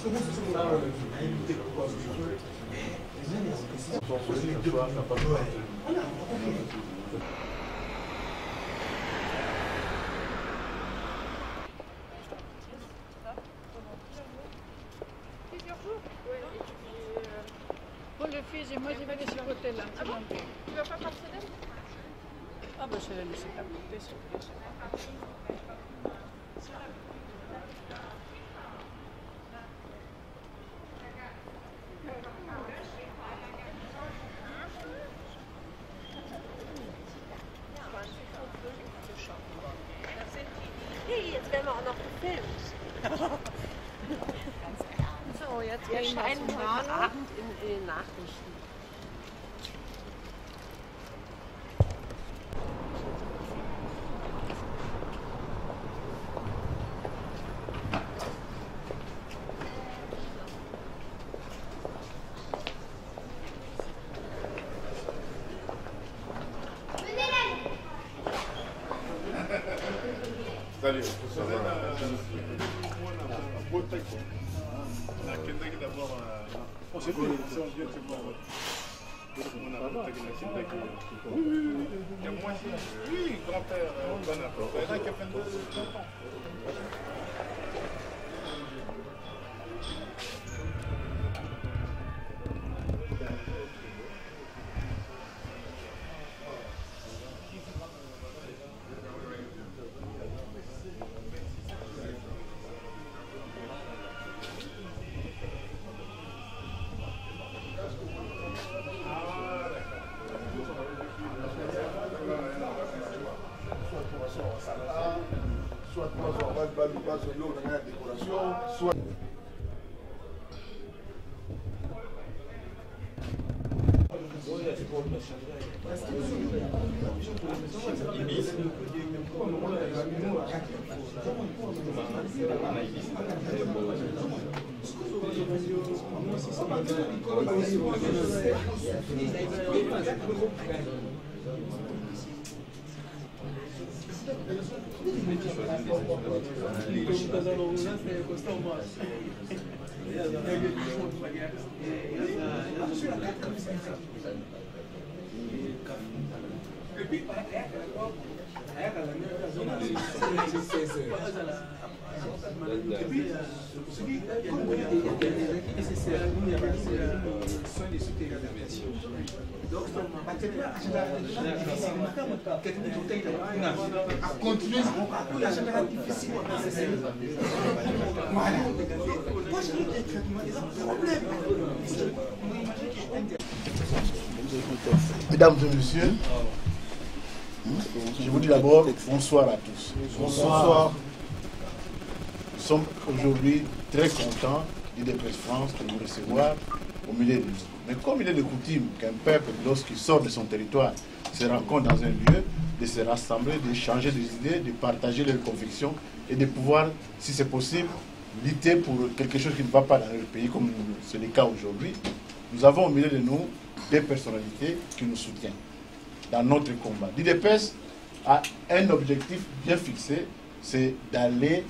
Pour le fils et moi je vais aller sur l'hôtel là. Ah bon? Tu vas pas partir? Ah bah je vais la laisser t'apporter sur le pied. Hey, jetzt werden wir auch noch gefilmt. So, jetzt wir erscheinen heute Abend in den Nachrichten. Salut. On s'est vu, on vient de se voir. Oui, grand-père, Bernard, qui a plein de... Soit la décoration, soit... Mesdames et messieurs, je vous dis d'abord bonsoir à tous. Bonsoir. Nous sommes aujourd'hui très contents d'IDPS France de nous recevoir au milieu de nous. Mais comme il est de coutume qu'un peuple, lorsqu'il sort de son territoire, se rencontre dans un lieu, de se rassembler, d'échanger des idées, de partager leurs convictions et de pouvoir, si c'est possible, lutter pour quelque chose qui ne va pas dans notre pays, comme c'est le cas aujourd'hui, nous avons au milieu de nous des personnalités qui nous soutiennent dans notre combat. L'IDPS a un objectif bien fixé, c'est d'aller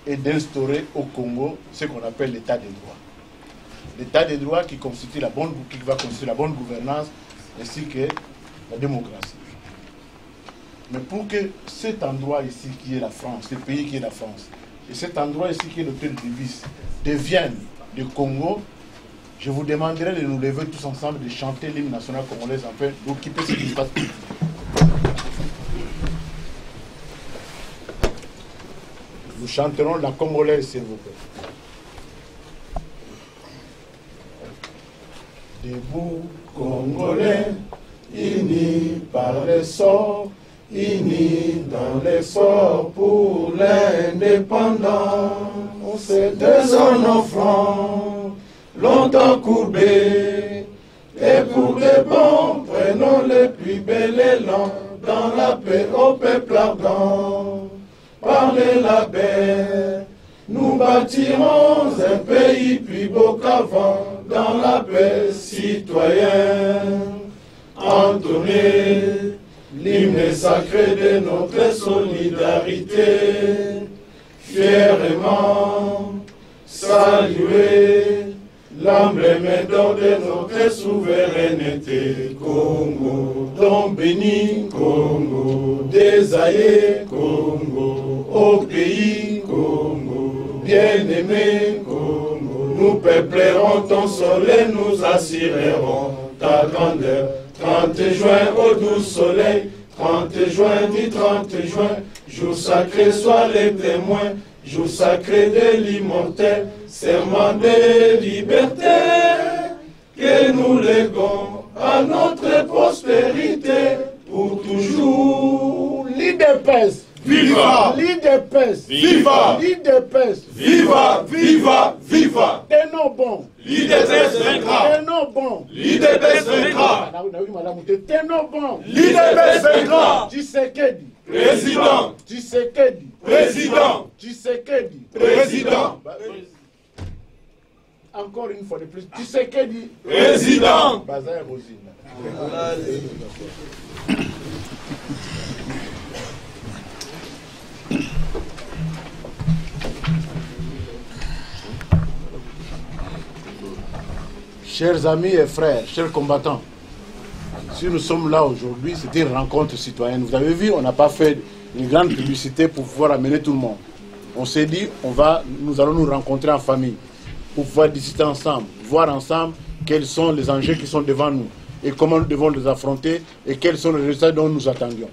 et d'instaurer au Congo ce qu'on appelle l'état de droit. L'état de droit qui va constituer la bonne gouvernance ainsi que la démocratie. Mais pour que cet endroit ici qui est la France, ce pays qui est la France, et cet endroit ici qui est l'hôtel de Vice devienne le Congo, je vous demanderai de nous lever tous ensemble, de chanter l'hymne national congolais afin d'occuper cet espace politique. Nous chanterons la congolaise, s'il vous plaît. Debout, Congolais, unis par les sorts, unis dans l'effort pour l'indépendance. Deux hommes nos fronts, longtemps courbés, et pour les bons, prenons les plus bel élan dans la paix au peuple ardent. Par les labels, nous bâtirons un pays plus beau qu'avant, dans la paix citoyenne. Entonnez l'hymne sacré de notre solidarité, fièrement, saluer l'emblème de notre souveraineté. Congo, don béni, Congo, désaillé, Congo, au pays, Congo, bien-aimé, Congo, nous peuplerons ton soleil, nous assurerons ta grandeur. 30 juin au doux soleil, 30 juin, dit 30 juin, jour sacré, sois les témoins, jour sacré de l'immortel, serment de liberté, que nous léguons à notre prospérité pour toujours. L'IDPS, Viva! l'IDPS, Viva! l'IDPS, Viva! Viva! Viva! tenons bon, L'IDPS vaincra! tenons bon, L'IDPS vaincra! tenons bon, L'IDPS vaincra! Tshisekedi, Président! Tshisekedi, Président! Tshisekedi, Président! encore une fois de plus, Tshisekedi, Président! Bazaar Rosine. Chers amis et frères, chers combattants, si nous sommes là aujourd'hui, c'était une rencontre citoyenne. Vous avez vu, on n'a pas fait une grande publicité pour pouvoir amener tout le monde. On s'est dit, nous allons nous rencontrer en famille pour pouvoir discuter ensemble, voir ensemble quels sont les enjeux qui sont devant nous et comment nous devons les affronter et quels sont les résultats dont nous attendions.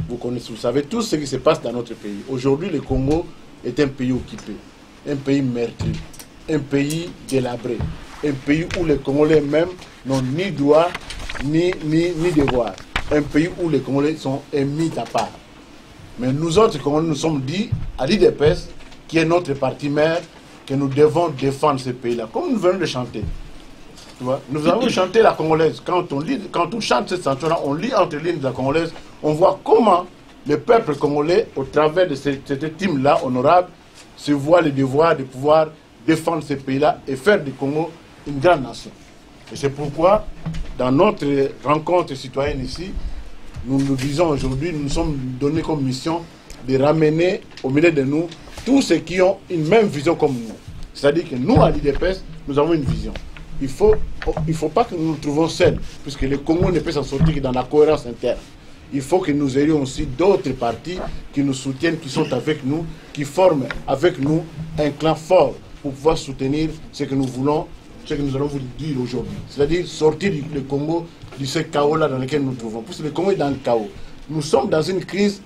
Vous savez tous ce qui se passe dans notre pays. Aujourd'hui, le Congo est un pays occupé, un pays meurtri, un pays délabré, un pays où les Congolais même n'ont ni droit ni devoir, un pays où les Congolais sont mis à part. Mais nous autres Congolais nous sommes dit à l'IDPS, qui est notre parti mère, que nous devons défendre ce pays-là, comme nous venons de chanter. Tu vois? Nous avons chanté la congolaise. Quand on chante cette chanson-là, on lit entre les lignes de la congolaise, on voit comment le peuple congolais, au travers de cette hymne-là honorable, se voit le devoir de pouvoir défendre ce pays-là et faire du Congo une grande nation. Et c'est pourquoi, dans notre rencontre citoyenne ici, nous nous disons aujourd'hui, nous nous sommes donnés comme mission de ramener au milieu de nous tous ceux qui ont une même vision comme nous. C'est-à-dire que nous, à l'IDPS, nous avons une vision. Il faut pas que nous nous trouvons seuls, puisque le Congo ne peut s'en sortir que dans la cohérence interne. Il faut que nous ayons aussi d'autres partis qui nous soutiennent, qui sont avec nous, qui forment avec nous un clan fort pour pouvoir soutenir ce que nous voulons, ce que nous allons vous dire aujourd'hui. C'est-à-dire sortir le Congo de ce chaos-là dans lequel nous nous trouvons. Puisque le Congo est dans le chaos. Nous sommes dans une crise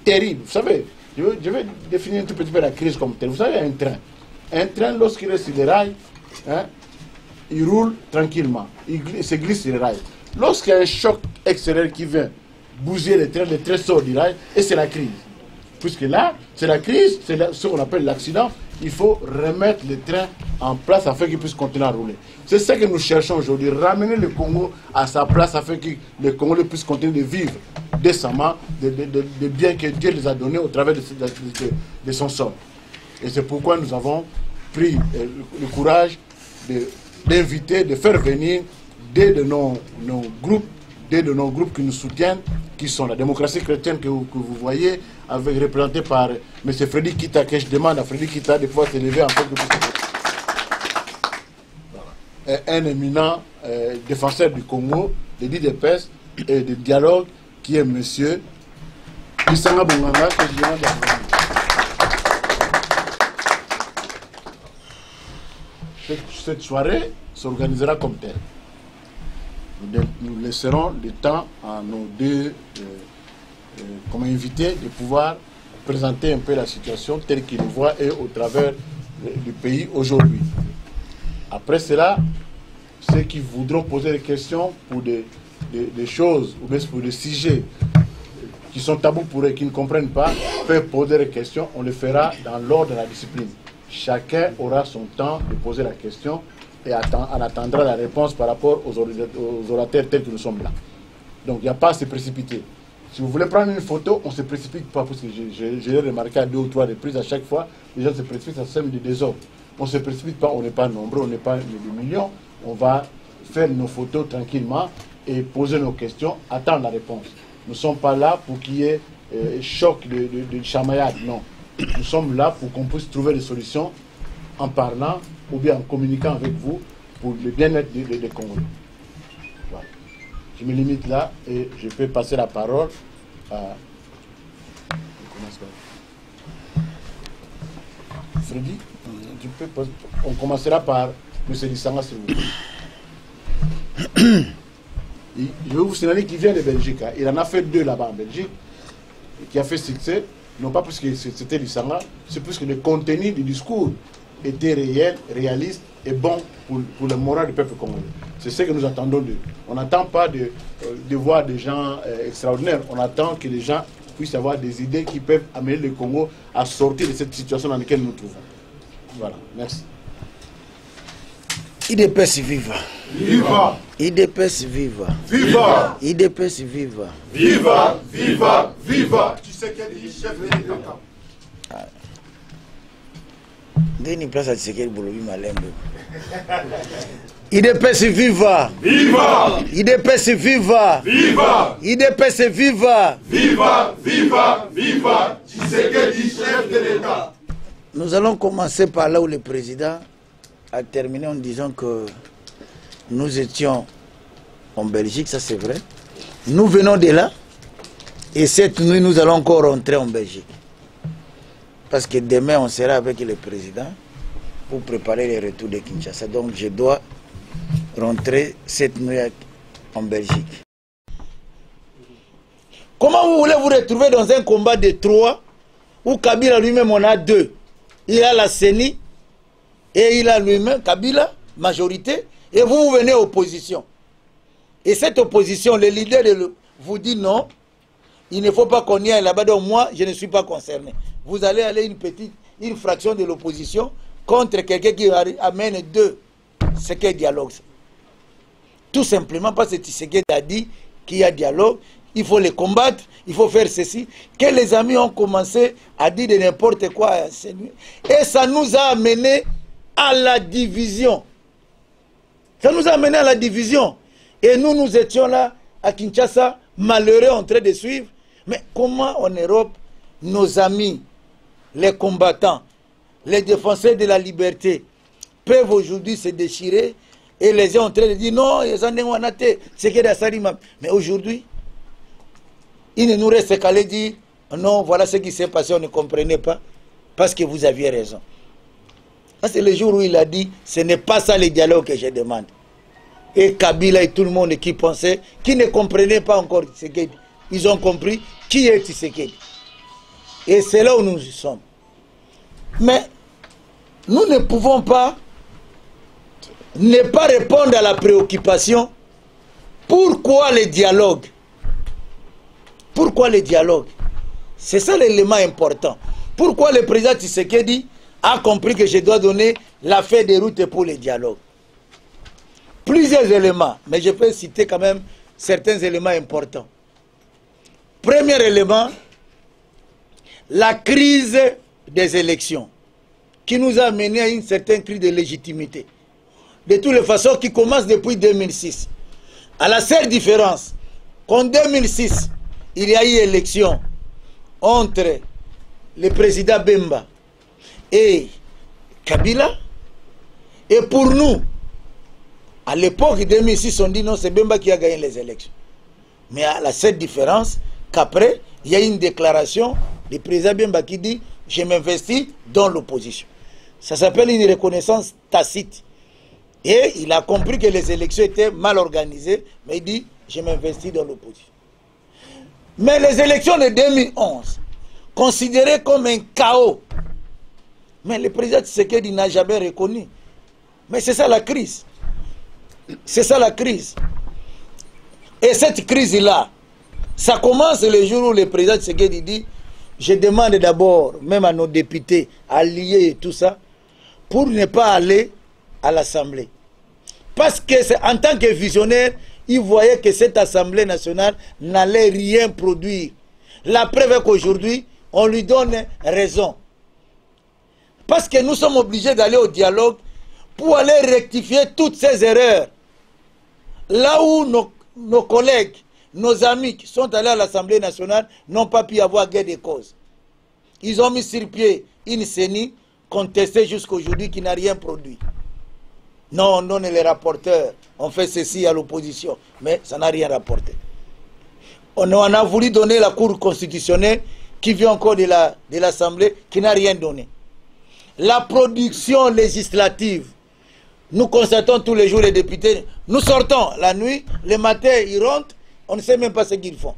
terrible. Vous savez, je vais définir un tout petit peu la crise comme telle. Vous savez, un train. Un train, lorsqu'il est sur les rails, hein, il roule tranquillement. Il se glisse sur les rails. Lorsqu'il y a un choc extérieur qui vient bouger le train sort du rail, et c'est la crise. Puisque là, c'est la crise, c'est ce qu'on appelle l'accident. Il faut remettre le train en place afin qu'il puisse continuer à rouler. C'est ce que nous cherchons aujourd'hui, ramener le Congo à sa place afin que le Congolais puisse continuer de vivre décemment de biens que Dieu les a donnés au travers de son sort. Et c'est pourquoi nous avons pris le courage d'inviter, de faire venir des de nos groupes qui nous soutiennent, qui sont la démocratie chrétienne que vous voyez, représenté par M. Frédéric Kita, que je demande à Frédéric Kita de pouvoir s'élever en fait un éminent défenseur du Congo, de l'IDPS et de dialogue, qui est M. Isanga Bonganga, que je demande à cette soirée s'organisera comme telle. Nous laisserons le temps à nos deux comme invités de pouvoir présenter un peu la situation telle qu'ils nous voient et au travers du pays aujourd'hui. Après cela, ceux qui voudront poser des questions pour des choses ou bien pour des sujets qui sont tabous pour eux, qui ne comprennent pas, peuvent poser des questions. On le fera dans l'ordre de la discipline. Chacun aura son temps de poser la question et on attendra la réponse par rapport aux orateurs tels que nous sommes là. Donc il n'y a pas à se précipiter. Si vous voulez prendre une photo, on ne se précipite pas, parce que je l'ai remarqué à 2 ou 3 reprises, à chaque fois, les gens se précipitent, ça sème du désordre. On ne se précipite pas, on n'est pas nombreux, on n'est pas des millions, on va faire nos photos tranquillement et poser nos questions, attendre la réponse. Nous ne sommes pas là pour qu'il y ait choc de chamaillade, non. Nous sommes là pour qu'on puisse trouver des solutions en parlant ou bien en communiquant avec vous pour le bien-être des Congolais. Voilà. Je me limite là et je peux passer la parole à... Freddy, on commencera par M. Lissanga, s'il vous plaît. Je vais vous signaler qu'il vient de Belgique. Hein. Il en a fait 2 là-bas en Belgique, qui a fait succès, non pas parce que c'était Lissanga, c'est parce que le contenu du discours était réel, réaliste et bon pour le moral du peuple congolais. C'est ce que nous attendons d'eux. On n'attend pas de voir des gens extraordinaires, on attend que les gens puissent avoir des idées qui peuvent amener le Congo à sortir de cette situation dans laquelle nous nous trouvons. Voilà, merci. IDPS viva. Viva! IDPS viva. Viva! IDPS viva. Viva! Viva! Viva! Tu sais quel est le chef de l'État? Deni place à Tshisekedi Bolobi Malembe. IDPS viva. Viva! IDPS viva. Viva! IDPS viva. Viva! Viva! Viva! Tshisekedi, chef de l'État. Nous allons commencer par là où le président a terminé en disant que nous étions en Belgique, ça c'est vrai. Nous venons de là et cette nuit nous allons encore rentrer en Belgique. Parce que demain on sera avec le président pour préparer le retour de Kinshasa. Donc je dois rentrer cette nuit en Belgique. Comment vous voulez vous retrouver dans un combat de 3 où Kabila lui-même en a 2? Il a la CENI et il a lui-même, Kabila, majorité, et vous venez opposition. Et cette opposition, le leader vous dit non, il ne faut pas qu'on y aille là-bas, donc moi, je ne suis pas concerné. Vous allez aller une fraction de l'opposition contre quelqu'un qui amène 2. C'est quel dialogue? Tout simplement parce que Tshisekedi a dit qu'il y a dialogue, il faut les combattre, il faut faire ceci. Que les amis ont commencé à dire de n'importe quoi. Et ça nous a amené à la division. Ça nous a amené à la division. Et nous étions là, à Kinshasa, malheureux en train de suivre. Mais comment en Europe, nos amis, les combattants, les défenseurs de la liberté, peuvent aujourd'hui se déchirer et les gens en train de dire non, mais aujourd'hui, il ne nous reste qu'à les dire non, voilà ce qui s'est passé, on ne comprenait pas, parce que vous aviez raison. C'est le jour où il a dit, ce n'est pas ça le dialogue que je demande. Et Kabila et tout le monde qui pensait, qui ne comprenaient pas encore Tshisekedi, ils ont compris qui est Tshisekedi. Et c'est là où nous sommes. Mais nous ne pouvons pas ne pas répondre à la préoccupation. Pourquoi le dialogue? Pourquoi le dialogue? C'est ça l'élément important. Pourquoi le président Tshisekedi a compris que je dois donner la feuille de route pour le dialogue? Plusieurs éléments, mais je peux citer quand même certains éléments importants. Premier élément, la crise des élections, qui nous a mené à une certaine crise de légitimité. De toutes les façons, qui commence depuis 2006. À la seule différence qu'en 2006, il y a eu élection entre le président Bemba et Kabila. Et pour nous, à l'époque 2006, on dit non, c'est Bemba qui a gagné les élections. Mais à la seule différence qu'après, il y a une déclaration du président Bemba qui dit « Je m'investis dans l'opposition ». Ça s'appelle une reconnaissance tacite. Et il a compris que les élections étaient mal organisées, mais il dit « Je m'investis dans l'opposition ». Mais les élections de 2011, considérées comme un chaos, mais le président Tshisekedi n'a jamais reconnu. Mais c'est ça la crise. C'est ça la crise. Et cette crise-là, ça commence le jour où le président Tshisekedi dit « Je demande d'abord, même à nos députés, alliés et tout ça, pour ne pas aller à l'Assemblée. » Parce que en tant que visionnaire, il voyait que cette Assemblée nationale n'allait rien produire. La preuve est qu'aujourd'hui, on lui donne raison. Parce que nous sommes obligés d'aller au dialogue pour aller rectifier toutes ces erreurs. Là où nos collègues, nos amis qui sont allés à l'Assemblée nationale n'ont pas pu avoir gain de cause. Ils ont mis sur pied une CENI contesté jusqu'à aujourd'hui qui n'a rien produit. Non, on donne les rapporteurs, on fait ceci à l'opposition, mais ça n'a rien rapporté. On a voulu donner la Cour constitutionnelle qui vient encore de l'Assemblée, qui n'a rien donné. La production législative, nous constatons tous les jours les députés, nous sortons la nuit, le matin ils rentrent, on ne sait même pas ce qu'ils font.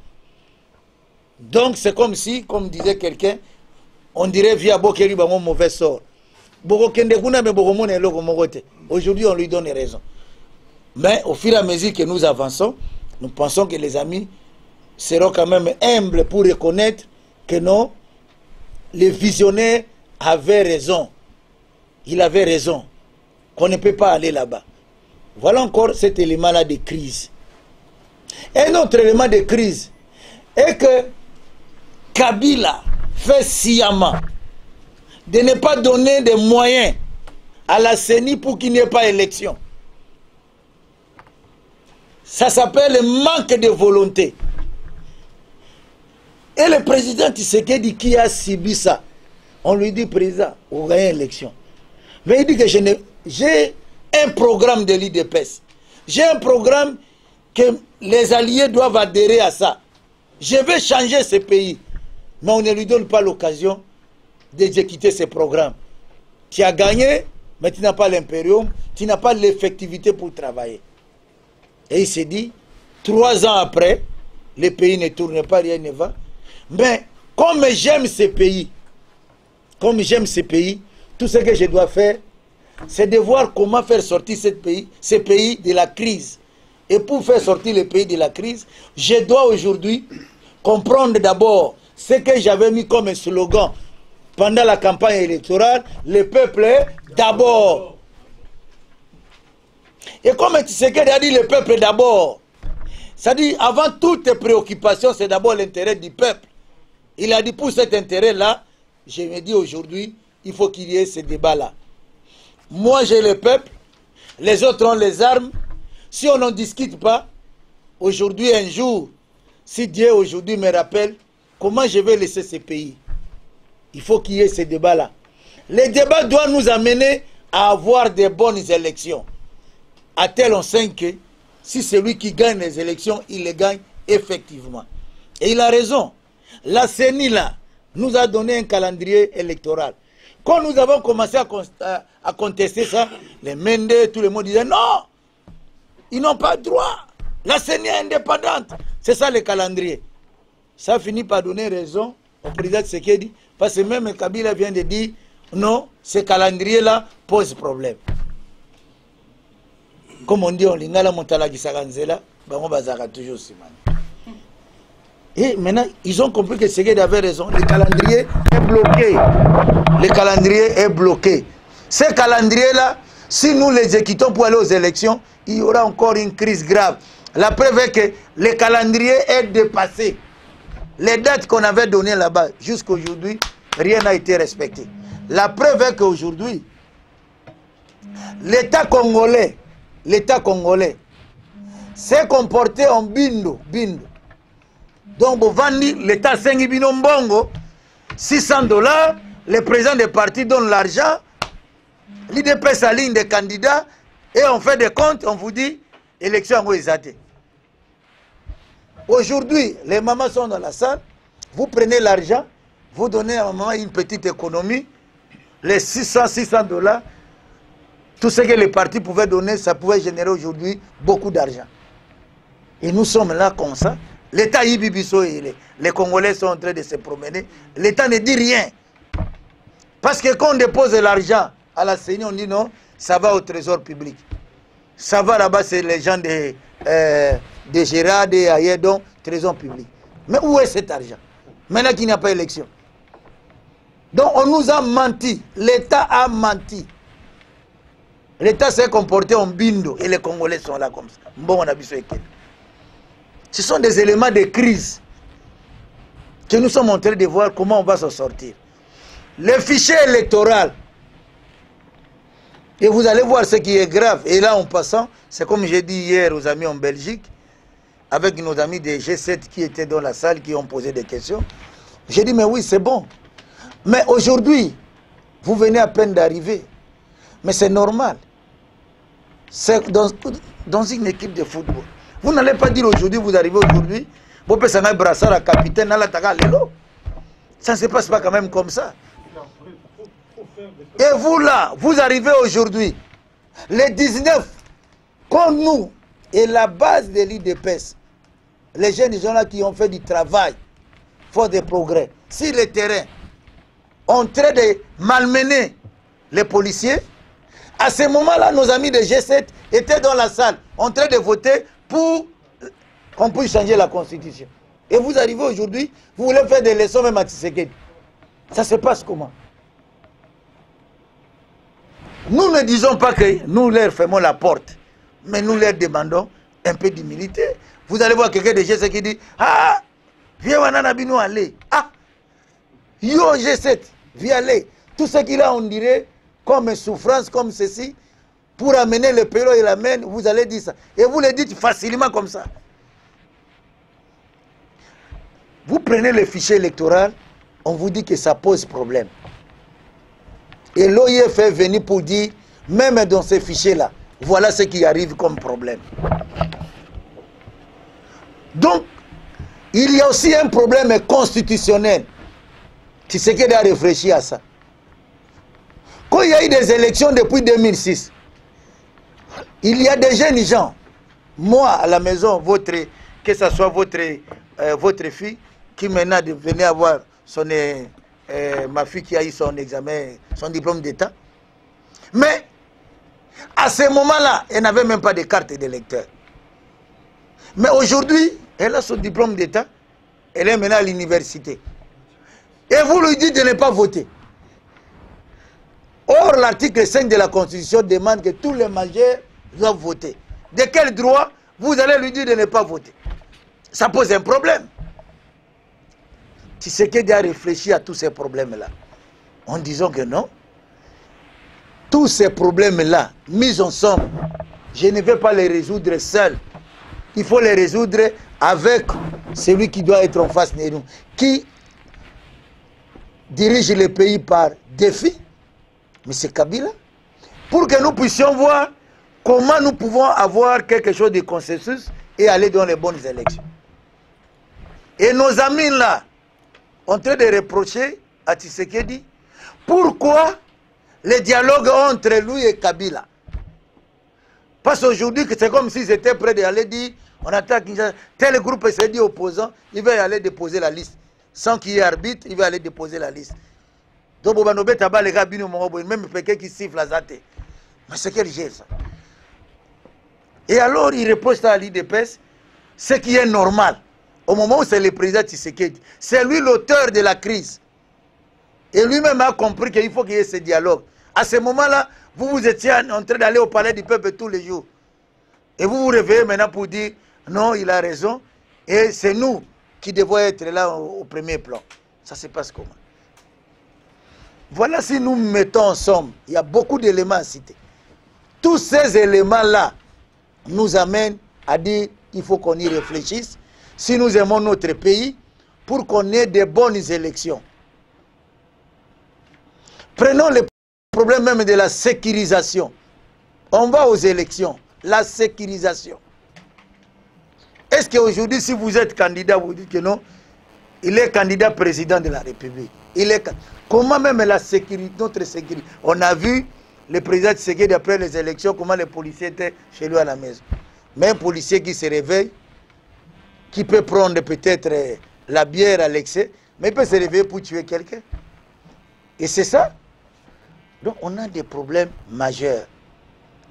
Donc c'est comme si, comme disait quelqu'un, on dirait via Bokeri un mauvais sort. Aujourd'hui on lui donne raison. Mais au fur et à mesure que nous avançons, nous pensons que les amis seront quand même humbles pour reconnaître que non, les visionnaires avaient raison. Il avait raison. Qu'on ne peut pas aller là-bas. Voilà encore cet élément-là de crise. Un autre élément de crise est que Kabila fait sciemment de ne pas donner des moyens à la CENI pour qu'il n'y ait pas élection. Ça s'appelle le manque de volonté. Et le président Tshisekedi qui a subi ça, on lui dit, président, on gagne l'élection. Mais il dit que j'ai un programme de l'IDPS. J'ai un programme que les alliés doivent adhérer à ça. Je vais changer ce pays. Mais on ne lui donne pas l'occasion d'exécuter ce programme. Tu as gagné, mais tu n'as pas l'impérium, tu n'as pas l'effectivité pour travailler. Et il s'est dit, 3 ans après, le pays ne tourne pas, rien ne va. Mais comme j'aime ce pays, tout ce que je dois faire, c'est de voir comment faire sortir ce pays de la crise. Et pour faire sortir le pays de la crise, je dois aujourd'hui comprendre d'abord ce que j'avais mis comme un slogan pendant la campagne électorale, le peuple d'abord. Et comme Tshisekedi a dit le peuple d'abord, ça dit avant toute préoccupation, c'est d'abord l'intérêt du peuple. Il a dit pour cet intérêt-là, je me dis aujourd'hui, il faut qu'il y ait ce débat-là. Moi j'ai le peuple, les autres ont les armes. Si on n'en discute pas, aujourd'hui un jour, si Dieu aujourd'hui me rappelle, comment je vais laisser ce pays? Il faut qu'il y ait ce débat-là. Le débat doit nous amener à avoir des bonnes élections. À tel enseigne que si c'est lui qui gagne les élections, il les gagne effectivement. Et il a raison. La CENI là nous a donné un calendrier électoral. Quand nous avons commencé à contester ça, les Mende, tout le monde disait non, ils n'ont pas droit. La CENI est indépendante. C'est ça le calendrier. Ça finit par donner raison au président Tshisekedi, parce que même Kabila vient de dire non, ce calendrier-là pose problème. Comme on dit, on lingala montala gisaganzela, on bazara toujours simani. Et maintenant, ils ont compris que Tshisekedi avait raison. Le calendrier est bloqué. Le calendrier est bloqué. Ce calendrier-là, si nous l'exécutons pour aller aux élections, il y aura encore une crise grave. La preuve est que le calendrier est dépassé. Les dates qu'on avait données là-bas, jusqu'à aujourd'hui, rien n'a été respecté. La preuve est qu'aujourd'hui, l'État congolais s'est comporté en bindo. Donc, l'État Sengibino Mbongo, $600, le président des partis donne l'argent, l'IDPS aligne des candidats, et on fait des comptes, on vous dit, élection en Ouézate. Aujourd'hui, les mamans sont dans la salle, vous prenez l'argent, vous donnez à maman une petite économie, les $600, tout ce que les partis pouvaient donner, ça pouvait générer aujourd'hui beaucoup d'argent. Et nous sommes là comme ça. L'État Ibibiso et les Congolais sont en train de se promener. L'État ne dit rien. Parce que quand on dépose l'argent à la CENI, on dit non, ça va au trésor public. Ça va là-bas, c'est les gens de Gérard et ailleurs, donc trésor public. Mais où est cet argent? Maintenant qu'il n'y a pas élection. Donc on nous a menti. L'État a menti. L'État s'est comporté en bindo et les Congolais sont là comme ça. Bon, on a vu ce qu'il y a. Ce sont des éléments de crise que nous sommes en train de voir comment on va s'en sortir. Le fichier électoral, et vous allez voir ce qui est grave. Et là, en passant, c'est comme j'ai dit hier aux amis en Belgique, avec nos amis des G7 qui étaient dans la salle, qui ont posé des questions. J'ai dit, mais oui, c'est bon. Mais aujourd'hui, Vous venez à peine d'arriver. Mais c'est normal. C'est dans une équipe de football. Vous n'allez pas dire aujourd'hui, vous arrivez aujourd'hui, vous pouvez s'en brassard à capitaine, ça ne se passe pas quand même comme ça. Et vous là, vous arrivez aujourd'hui, les 19, comme nous, et la base de l'IDPS, les jeunes gens là qui ont fait du travail, font des progrès, sur le terrain, en train de malmener les policiers, à ce moment-là, nos amis de G7 étaient dans la salle, en train de voter pour qu'on puisse changer la constitution. Et vous arrivez aujourd'hui, vous voulez faire des leçons même à Tshisekedi. Ça se passe comment? Nous ne disons pas que nous leur fermons la porte, mais nous leur demandons un peu d'humilité. Vous allez voir quelqu'un de G7 qui dit, ah, viens Wanana Bino aller. Ah, yo G7, viens aller. Tout ce qu'il a, on dirait, comme souffrance, comme ceci, pour amener le pélo et l'amène, vous allez dire ça. Et vous le dites facilement comme ça. Vous prenez le fichier électoral, on vous dit que ça pose problème. Et l'OIF est venu pour dire, même dans ces fichiers-là, voilà ce qui arrive comme problème. Donc, il y a aussi un problème constitutionnel. Tshisekedi a réfléchi à ça. Quand il y a eu des élections depuis 2006, il y a des jeunes gens, moi à la maison, que ce soit votre fille, qui maintenant venait avoir ma fille qui a eu son examen, son diplôme d'État. Mais à ce moment-là, elle n'avait même pas de carte d'électeur. Mais aujourd'hui, elle a son diplôme d'État, elle est maintenant à l'université. Et vous lui dites de ne pas voter. Or, l'article 5 de la Constitution demande que tous les majeurs doivent voter. De quel droit vous allez lui dire de ne pas voter? Ça pose un problème. Tshisekedi a réfléchi à tous ces problèmes-là, en disant que non, tous ces problèmes-là, mis ensemble, je ne vais pas les résoudre seul. Il faut les résoudre avec celui qui doit être en face de nous, qui dirige le pays par défi, M. Kabila, pour que nous puissions voir comment nous pouvons avoir quelque chose de consensus et aller dans les bonnes élections. Et nos amis là, en train de reprocher à Tshisekedi pourquoi le dialogue entre lui et Kabila. Parce qu'aujourd'hui, c'est comme s'ils étaient prêts d'aller dire, on attaque tel groupe s'est dit opposant, il va aller déposer la liste. Sans qu'il y ait arbitre, il va aller déposer la liste. Donc, même quelqu'un qui siffle la zate. Mais c'est quel geste ça? Et alors, il reproche ça à l'IDPS, ce qui est normal. Au moment où c'est le président Tshisekedi, c'est lui l'auteur de la crise. Et lui-même a compris qu'il faut qu'il y ait ce dialogue. À ce moment-là, vous étiez en train d'aller au palais du peuple tous les jours. Et vous vous réveillez maintenant pour dire, non, il a raison. Et c'est nous qui devons être là au premier plan. Ça se passe comment? Voilà, si nous mettons ensemble, il y a beaucoup d'éléments à citer. Tous ces éléments-là nous amènent à dire qu'il faut qu'on y réfléchisse. Si nous aimons notre pays, pour qu'on ait de bonnes élections. Prenons le problème même de la sécurisation. On va aux élections. La sécurisation. Est-ce qu'aujourd'hui, si vous êtes candidat, vous dites que non, il est candidat président de la République. Comment même la sécurité, notre sécurité? On a vu le président Tshisekedi après les élections, comment les policiers étaient chez lui à la maison. Mais un policier qui se réveille, qui peut prendre peut-être la bière à l'excès, mais il peut se réveiller pour tuer quelqu'un. Et c'est ça. Donc on a des problèmes majeurs.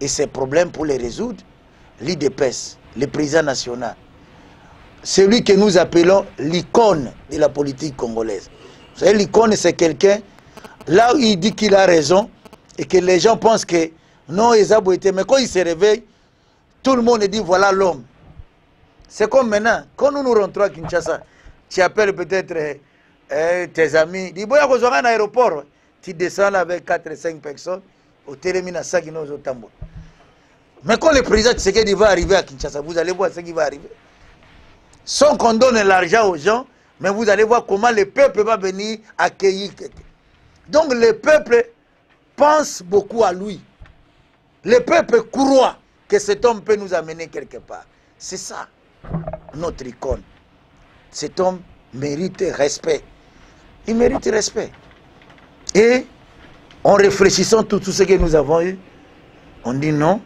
Et ces problèmes, pour les résoudre, l'IDPS, le président national, celui que nous appelons l'icône de la politique congolaise. Vous savez, l'icône, c'est quelqu'un, là où il dit qu'il a raison, et que les gens pensent que non, ils ont été, mais quand il se réveille, tout le monde dit voilà l'homme. C'est comme maintenant, quand nous rentrons à Kinshasa, tu appelles peut-être tes amis, dis boya kozonga à l'aéroport, tu descends là avec 4 et 5 personnes, au Télémina Sakino au Tambo. Mais quand le président Tshisekedi va arriver à Kinshasa, vous allez voir ce qui va arriver. Sans qu'on donne l'argent aux gens, mais vous allez voir comment le peuple va venir accueillir. Donc le peuple pense beaucoup à lui. Le peuple croit que cet homme peut nous amener quelque part. C'est ça, notre icône. Cet homme mérite respect. Il mérite respect. Et en réfléchissant tout ce que nous avons eu, on dit non,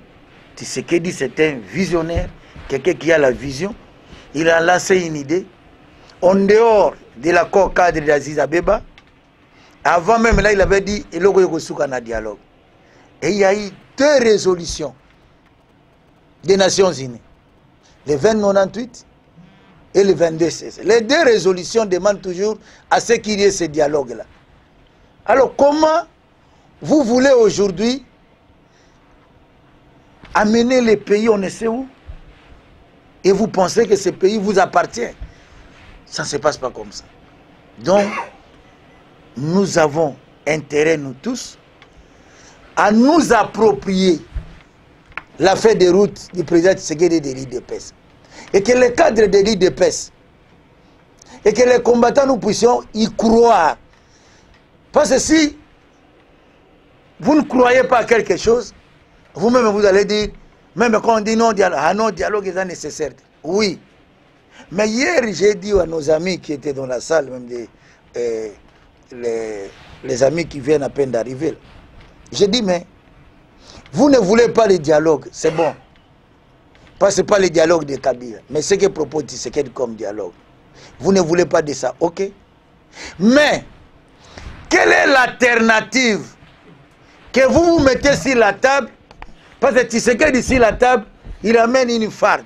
Tshisekedi c'est un visionnaire, quelqu'un qui a la vision. Il a lancé une idée. En dehors de l'accord cadre d'Addis Abeba, avant même là, il avait dit il y a un dialogue. Et il y a eu 2 résolutions des Nations Unies, le 2098 et le 2216. Les 2 résolutions demandent toujours à ce qu'il y ait ce dialogue-là. Alors comment vous voulez aujourd'hui amener les pays on ne sait où et vous pensez que ce pays vous appartient? Ça ne se passe pas comme ça. Donc, nous avons intérêt, nous tous, à nous approprier la feuille de route du président Tshisekedi de l'IDPS. Et que le cadre de l'IDPS, et que les combattants, nous puissions y croire. Parce que si vous ne croyez pas à quelque chose, vous-même vous allez dire, même quand on dit non dialogue, ah non, dialogue est nécessaire. Oui. Mais hier, j'ai dit à nos amis qui étaient dans la salle, même les amis qui viennent à peine d'arriver, j'ai dit, mais vous ne voulez pas le dialogue, c'est bon. Parce que ce n'est pas le dialogue de Kabila, mais ce que propose Tshisekedi comme dialogue. Vous ne voulez pas de ça, ok. Mais, quelle est l'alternative que vous vous mettez sur la table? Parce que Tshisekedi sur la table, il amène une farde.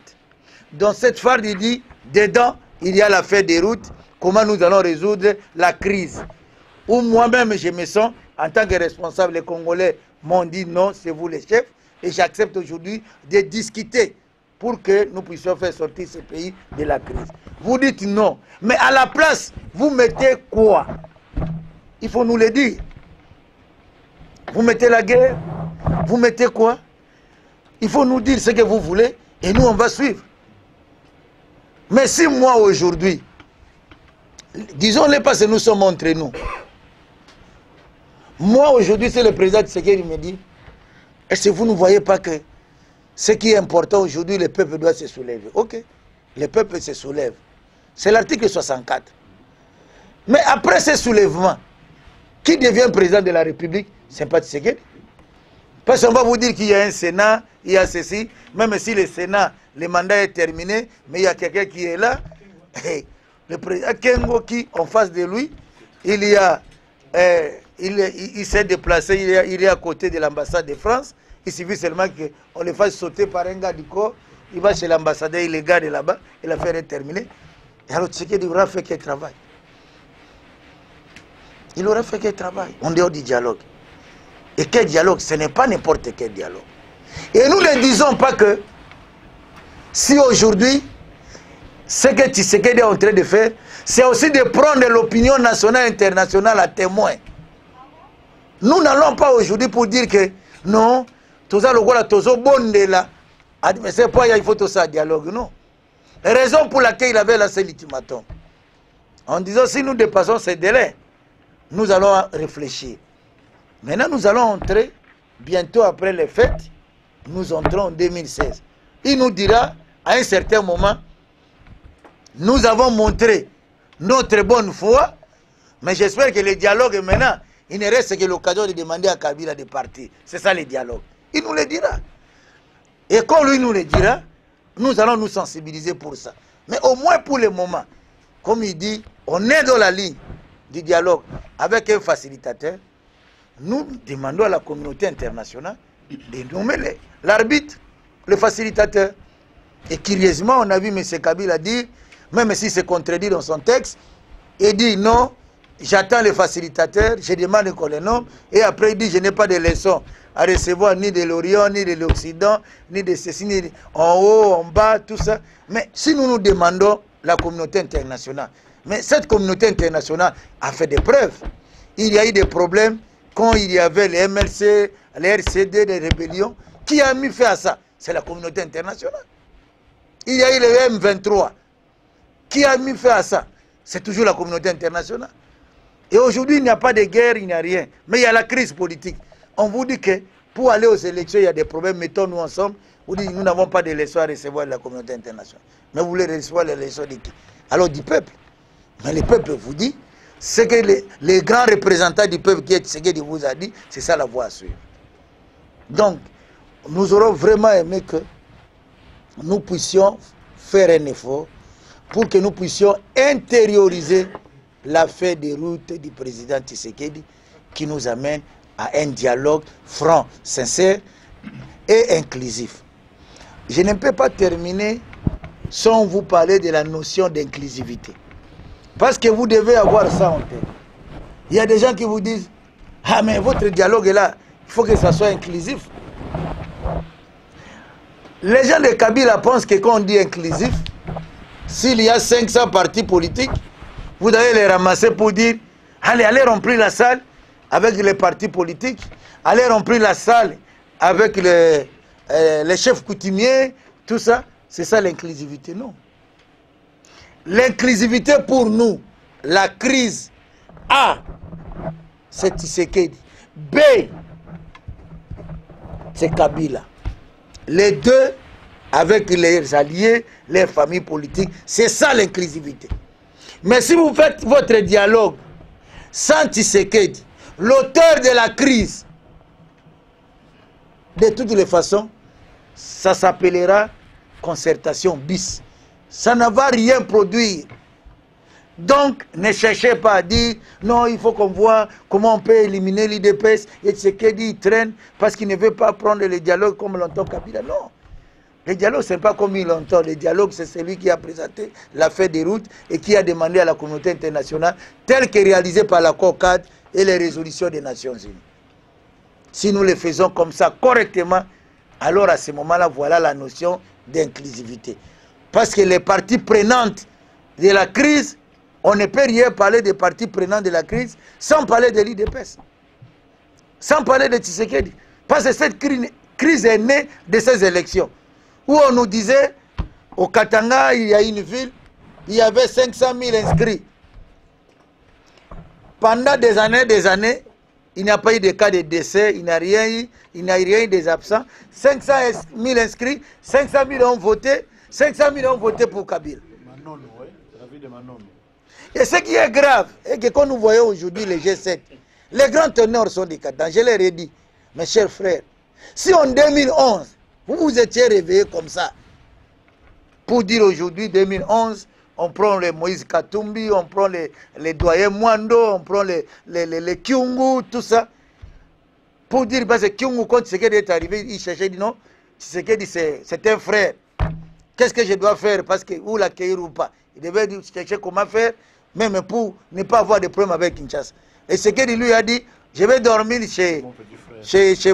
Dans cette farde, il dit, dedans, il y a la feuille de route, comment nous allons résoudre la crise. Ou moi-même, je me sens, en tant que responsable, les Congolais m'ont dit non, c'est vous les chefs, et j'accepte aujourd'hui de discuter pour que nous puissions faire sortir ce pays de la crise. Vous dites non, mais à la place, vous mettez quoi? Il faut nous le dire. Vous mettez la guerre, vous mettez quoi? Il faut nous dire ce que vous voulez, et nous, on va suivre. Mais si moi, aujourd'hui, disons-le parce que nous sommes entre nous, moi, aujourd'hui, c'est le président Tshisekedi qui me dit, est-ce que vous ne voyez pas que ce qui est important aujourd'hui, le peuple doit se soulever? Ok, le peuple se soulève. C'est l'article 64. Mais après ce soulèvement, qui devient président de la République? C'est pas Tshisekedi. Parce qu'on va vous dire qu'il y a un Sénat, il y a ceci, même si le Sénat, le mandat est terminé, mais il y a quelqu'un qui est là. Et le président Kengo qui, en face de lui, il y a... il s'est déplacé, il est à côté de l'ambassade de France. Il suffit seulement qu'on le fasse sauter par un gars du corps. Il va chez l'ambassadeur, il le garde là-bas, et l'affaire est terminée. Et alors Tshisekedi aura fait quel travail? Il aura fait quel travail en dehors du dialogue? Et quel dialogue? Ce n'est pas n'importe quel dialogue. Et nous ne disons pas que si aujourd'hui, ce que Tshisekedi est en train de faire, c'est aussi de prendre l'opinion nationale et internationale à témoin. Nous n'allons pas aujourd'hui pour dire que non, tout ça, le gars, tout ça, bon de là. Mais c'est pas, il faut tout ça, dialogue, non. La raison pour laquelle il avait lancé l'ultimatum, en disant si nous dépassons ces délais, nous allons réfléchir. Maintenant, nous allons entrer, bientôt après les fêtes, nous entrons en 2016. Il nous dira, à un certain moment, nous avons montré notre bonne foi, mais j'espère que le dialogue maintenant, il ne reste que l'occasion de demander à Kabila de partir. C'est ça le dialogue. Il nous le dira. Et quand lui nous le dira, nous allons nous sensibiliser pour ça. Mais au moins pour le moment, comme il dit, on est dans la ligne du dialogue avec un facilitateur. Nous demandons à la communauté internationale de nommer l'arbitre, le facilitateur. Et curieusement, on a vu M. Kabila dire, même s'il se contredit dans son texte, il dit non, j'attends le facilitateur, je demande qu'on le nomme, et après il dit je n'ai pas de leçons à recevoir ni de l'Orient, ni de l'Occident, ni de ceci, ni de... en haut, en bas, tout ça. Mais si nous nous demandons la communauté internationale, mais cette communauté internationale a fait des preuves. Il y a eu des problèmes quand il y avait les MLC, les RCD, les rébellions. Qui a mis fait à ça? C'est la communauté internationale. Il y a eu les M23. Qui a mis fait à ça? C'est toujours la communauté internationale. Et aujourd'hui, il n'y a pas de guerre, il n'y a rien. Mais il y a la crise politique. on vous dit que pour aller aux élections, il y a des problèmes, mettons-nous ensemble. Vous dites, nous n'avons pas de leçons à recevoir de la communauté internationale. Mais vous voulez recevoir les leçons de qui? Alors du peuple. Mais le peuple vous dit, ce que les grands représentants du peuple qui est ce qu'il vous a dit, c'est ça la voie à suivre. Donc, nous aurons vraiment aimé que nous puissions faire un effort pour que nous puissions intérioriser la feuille de route du président Tshisekedi qui nous amène à un dialogue franc, sincère et inclusif. Je ne peux pas terminer sans vous parler de la notion d'inclusivité. Parce que vous devez avoir ça en tête. Il y a des gens qui vous disent « Ah mais votre dialogue est là, il faut que ça soit inclusif. » Les gens de Kabila pensent que quand on dit inclusif, s'il y a 500 partis politiques, vous allez les ramasser pour dire « Allez remplir la salle avec les partis politiques, allez remplir la salle avec les chefs coutumiers, tout ça. » C'est ça l'inclusivité, non. L'inclusivité pour nous, la crise A, c'est Tshisekedi. B, c'est Kabila. Les deux, avec les alliés, les familles politiques, c'est ça l'inclusivité. Mais si vous faites votre dialogue sans Tshisekedi, l'auteur de la crise, de toutes les façons, ça s'appellera concertation bis. Ça ne va rien produire. Donc, ne cherchez pas à dire non, il faut qu'on voit comment on peut éliminer l'IDPS. Et Tshisekedi traîne parce qu'il ne veut pas prendre le dialogue comme l'entend Kabila. Non. Le dialogue, ce n'est pas comme il l'entend. Le dialogue, c'est celui qui a présenté la feuille de route et qui a demandé à la communauté internationale, telle que réalisée par l'accord cadre et les résolutions des Nations Unies. Si nous le faisons comme ça correctement, alors à ce moment-là, voilà la notion d'inclusivité. Parce que les parties prenantes de la crise, on ne peut rien parler des parties prenantes de la crise sans parler de l'IDPS, sans parler de Tshisekedi. Parce que cette crise est née de ces élections, où on nous disait, au Katanga, il y a une ville, il y avait 500 000 inscrits. Pendant des années, il n'y a pas eu de cas de décès, il n'y a rien eu des absents. 500 000 inscrits, 500 000 ont voté, 500 000 ont voté pour Kabila. Et ce qui est grave, est que quand nous voyons aujourd'hui les G7, les grands teneurs sont des cadans. Je leur ai dit, mes chers frères, si en 2011, vous vous étiez réveillés comme ça, pour dire aujourd'hui, 2011, on prend les Moïse Katumbi, on prend les doyens Mwando, on prend les Kyungu, tout ça. Pour dire, parce que Kyungu, quand Tshisekedi est arrivé, il cherchait, il dit non, Tshisekedi c'est un frère. Qu'est-ce que je dois faire parce que ou l'accueillir ou pas? Il devait chercher comment faire, même pour ne pas avoir de problème avec Kinshasa. Et Tshisekedi lui a dit, je vais dormir chez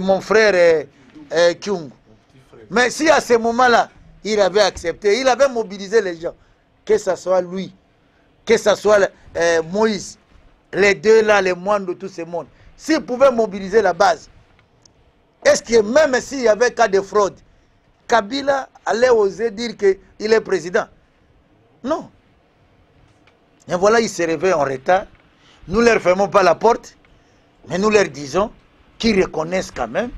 mon frère Kyungu. Mais si à ce moment-là, il avait accepté, il avait mobilisé les gens, que ce soit lui, que ce soit Moïse, les deux là, les moines de tout ce monde, s'ils pouvaient mobiliser la base, est-ce que même s'il y avait cas de fraude, Kabila allait oser dire qu'il est président? Non. Et voilà, ils se réveillent en retard. Nous ne leur fermons pas la porte, mais nous leur disons qu'ils reconnaissent quand même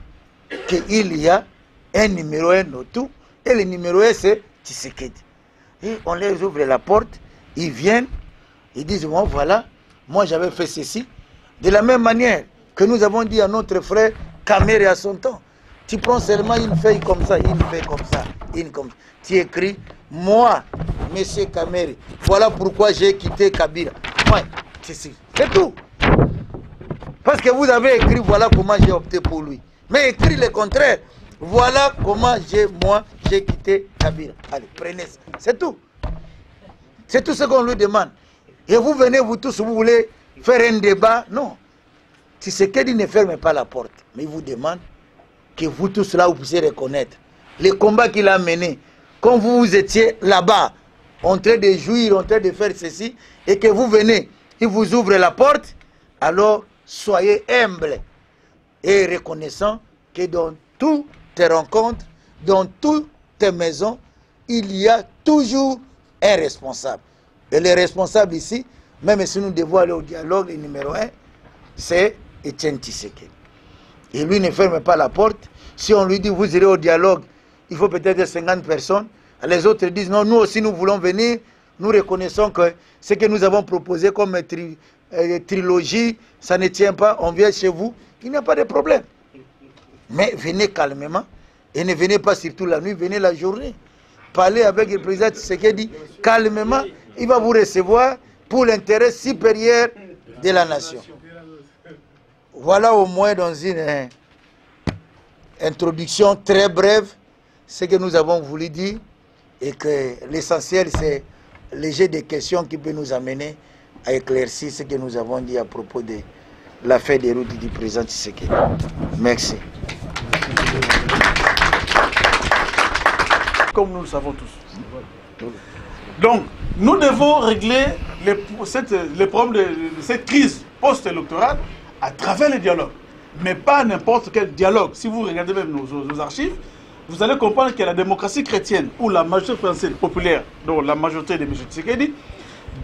qu'il y a un numéro 1 autour, et le numéro 1 c'est Tshisekedi. Et on leur ouvre la porte, ils viennent, ils disent, bon voilà, moi j'avais fait ceci. De la même manière que nous avons dit à notre frère Kamere à son temps, tu prends seulement une feuille comme ça, une feuille comme ça, une comme ça. Tu écris, moi, monsieur Kamere, voilà pourquoi j'ai quitté Kabila. Ouais, c'est tout. Parce que vous avez écrit, voilà comment j'ai opté pour lui. Mais écrit le contraire. Voilà comment moi, j'ai quitté Kabila. Allez, prenez ça. C'est tout. C'est tout ce qu'on lui demande. Et vous venez, vous tous, vous voulez faire un débat. Non. Tshisekedi ne ferme pas la porte. Mais il vous demande que vous tous là, vous puissiez reconnaître les combats qu'il a menés. Quand vous étiez là-bas, en train de jouir, en train de faire ceci, et que vous venez, il vous ouvre la porte, alors soyez humbles et reconnaissants que dans toutes tes rencontres, dans toutes tes maisons, il y a toujours un responsable. Et le responsable ici, même si nous devons aller au dialogue, le numéro 1, c'est Etienne Tshisekedi. et lui ne ferme pas la porte. Si on lui dit vous irez au dialogue, il faut peut-être 50 personnes. Les autres disent non, nous aussi nous voulons venir. Nous reconnaissons que ce que nous avons proposé comme trilogie, ça ne tient pas, on vient chez vous, il n'y a pas de problème. Mais venez calmement et ne venez pas surtout la nuit, venez la journée. Parlez avec le président Tshisekedi calmement, il va vous recevoir pour l'intérêt supérieur de la nation. Voilà au moins dans une introduction très brève ce que nous avons voulu dire et que l'essentiel c'est le jeu de questions qui peut nous amener à éclaircir ce que nous avons dit à propos de l'affaire des routes du président Tshisekedi. Merci. Comme nous le savons tous. Donc, nous devons régler les problèmes de cette crise post-électorale à travers les dialogues. Mais pas n'importe quel dialogue. Si vous regardez même nos archives, vous allez comprendre que la démocratie chrétienne ou la majorité française populaire, donc la majorité de M. Tshisekedi,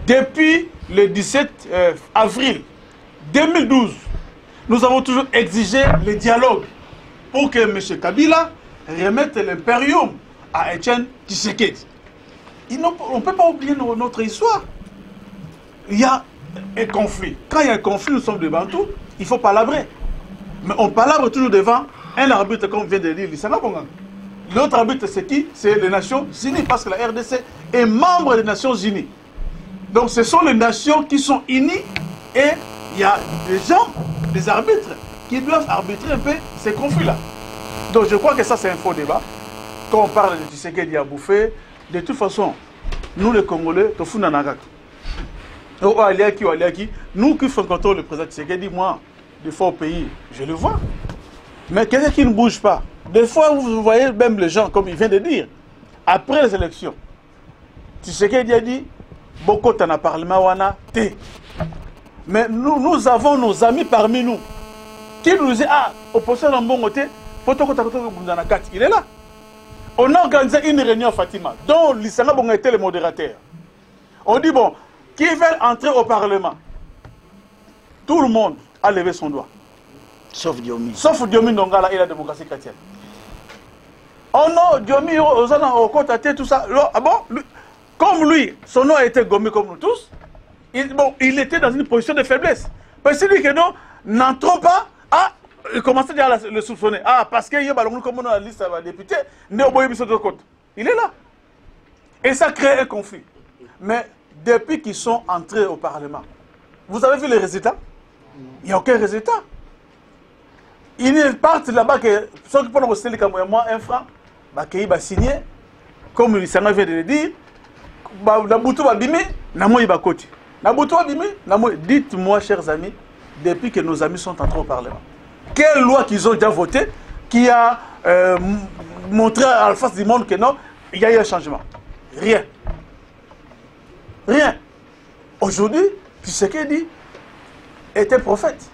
depuis le 17 avril 2012, nous avons toujours exigé le dialogue pour que M. Kabila remette l'impérium à Etienne Tshisekedi. On ne peut pas oublier notre histoire. Il y a un conflit. Quand il y a un conflit, nous sommes devant tout, il faut palabrer. Mais on palabre toujours devant un arbitre, comme vient de dire Lissana Bongang. L'autre arbitre, c'est qui? C'est les Nations Unies, parce que la RDC est membre des Nations Unies. Donc ce sont les nations qui sont unies et il y a des gens, des arbitres, qui doivent arbitrer un peu ces conflits-là. Donc je crois que ça c'est un faux débat. Quand on parle de Tshisekedi à bouffer, de toute façon, nous les Congolais, nous qui fréquentons le président Tshisekedi, moi, des fois au pays, je le vois. Mais quelqu'un qui ne bouge pas. Des fois, vous voyez même les gens, comme il vient de dire, après les élections, Tshisekedi a dit, beaucoup t'en a parlé, mais nous avons nos amis parmi nous qui nous disent, ah, opposition dans bon côté, il est là. On a organisé une réunion à Fatima, dont Lissana Bonga était le modérateur. On dit, bon, qui veut entrer au Parlement? Tout le monde a levé son doigt. Sauf Diomi. Sauf Diomi Ndongala et la démocratie chrétienne. Oh non, Diomi, au contaté, tout ça. Ah bon? Comme lui, son nom a été gommé comme nous tous, il était dans une position de faiblesse. Parce qu'il dit que non, n'entrons pas. Ah, il commençait déjà à le soupçonner. Ah, parce qu'il y a comme on a la liste de députés, il est là. Et ça crée un conflit. Mais depuis qu'ils sont entrés au Parlement, vous avez vu les résultats? Il n'y a aucun résultat. Ils partent là-bas que ceux qui peuvent rester comme moi, un franc, qui va signer, comme il vient de le dire, dites-moi, chers amis, depuis que nos amis sont entrés au Parlement, quelle loi qu'ils ont déjà votée qui a montré à la face du monde que non, il y a eu un changement? Rien. Rien. Aujourd'hui, Tshisekedi était prophète.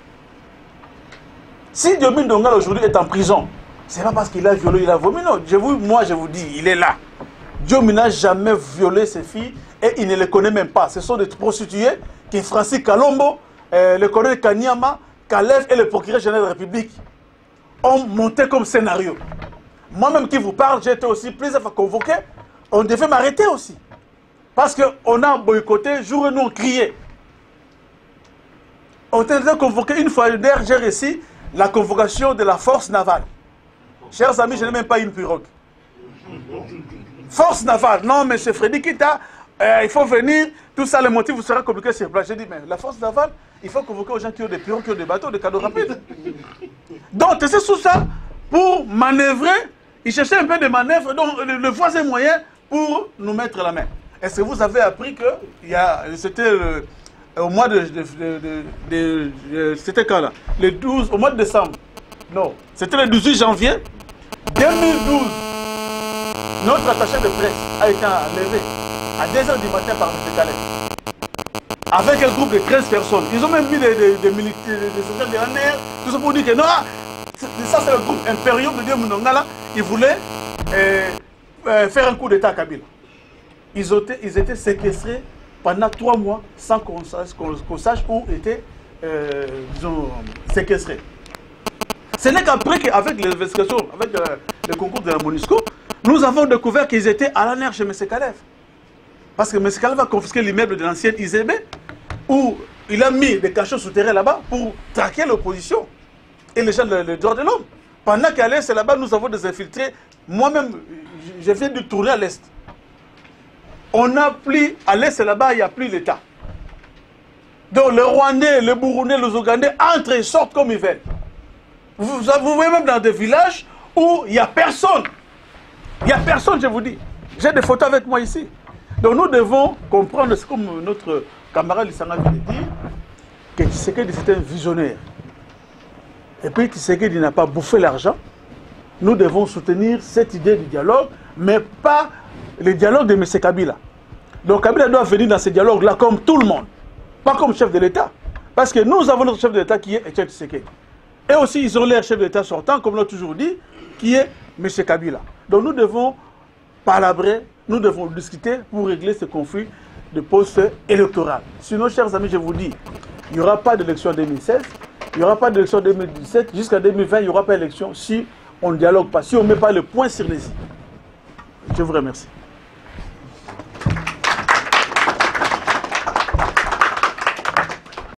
Si Diomi Ndongala aujourd'hui est en prison, ce n'est pas parce qu'il a violé, il a vomi. Non, moi je vous dis, il est là. Diomi n'a jamais violé ses filles et il ne les connaît même pas. Ce sont des prostituées qui Francis Kalombo, le colonel Kanyama, Kalev et le procureur général de la République ont monté comme scénario. Moi-même qui vous parle, j'ai été aussi plusieurs fois convoqué. On devait m'arrêter aussi. Parce qu'on a boycotté, jour et nuit on criait. On était convoqué une fois d'ailleurs, j'ai réussi la convocation de la force navale. Chers amis, je n'ai même pas une pirogue. Force navale, non, mais c'est Freddy Kita, il faut venir, tout ça, le motif vous sera communiqué sur place. J'ai dit, mais la force navale, il faut convoquer aux gens qui ont des pirogues, qui ont des bateaux, des cadeaux rapides. Donc, c'est sous ça, pour manœuvrer, ils cherchaient un peu de manœuvre, donc le voisin moyen pour nous mettre la main. Est-ce que vous avez appris que c'était au mois c'était quand là? Le 12, au mois de décembre. Non, c'était le 18 janvier 2012. Notre attaché de presse a été enlevé à 2h du matin par M. Calais. Avec un groupe de 13 personnes. Ils ont même mis des militaires, des soldats de la mer, tout ça pour dire que non, ça c'est le groupe impérial de Diomi Ndongala. Ils voulaient faire un coup d'état à Kabila. Ils étaient séquestrés pendant 3 mois sans qu'on sache où étaient, disons, séquestrés. Ce n'est qu'après qu'avec les investigations, avec le concours de la MONUSCO, nous avons découvert qu'ils étaient à la nerf chez M. Kalev. Parce que M. Kalev a confisqué l'immeuble de l'ancienne IZB, où il a mis des cachots souterrains là-bas pour traquer l'opposition et les gens des droits de l'homme. Pendant qu'à l'Est, là-bas, nous avons des infiltrés. Moi-même, je viens de tourner à l'Est. On a plus, à l'Est, là-bas, il n'y a plus l'État. Donc les Rwandais, les Burundais, les Ougandais entrent et sortent comme ils veulent. Vous voyez même dans des villages où il n'y a personne. Il n'y a personne, je vous dis. J'ai des photos avec moi ici. Donc nous devons comprendre, c'est comme notre camarade Lissanga vient de dire, que Tshisekedi c'est un visionnaire. Et puis Tshisekedi n'a pas bouffé l'argent. Nous devons soutenir cette idée du dialogue, mais pas le dialogue de M. Kabila. Donc Kabila doit venir dans ce dialogue-là comme tout le monde, pas comme chef de l'État. Parce que nous avons notre chef de l'État qui est Etienne Tshisekedi. Et aussi, ils ont leur chef de l'État sortant, comme on l'a toujours dit, qui est M. Kabila. Donc nous devons palabrer, nous devons discuter pour régler ce conflit de poste électoral. Sinon, chers amis, je vous dis, il n'y aura pas d'élection en 2016, il n'y aura pas d'élection en 2017, jusqu'à 2020, il n'y aura pas d'élection si on ne dialogue pas, si on ne met pas le point sur les i. Je vous remercie.